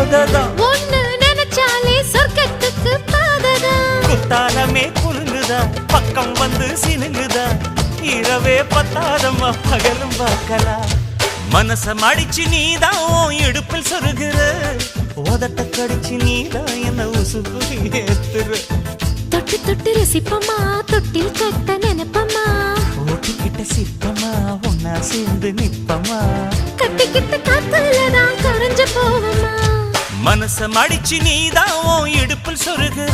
போததான் ஒண்ணு நினைச்சாலே சொர்க்கத்துக்கு பாததான் குத்தாலமே குலுங்குதா பக்கம் வந்து சினுங்குதா இரவே பத்தாதம்மா பகலும் பார்க்கலாம் மனச மடிச்சு நீதான் இடுப்பில் சொருகிற உதட்ட கடிச்சு நீதான் என்ன உசுப்பு ஏத்துற தொட்டு தொட்டு ரசிப்பமா தொட்டில் கட்ட நினைப்பமா ஓட்டிக்கிட்ட சிப்பமா ஒன்னா சேர்ந்து நிப்பமா கட்டிக்கிட்ட காத்துலதான் கரைஞ்சு போவமா மனச மடிச்சு நீதான் இடுப்பில் சொருகிற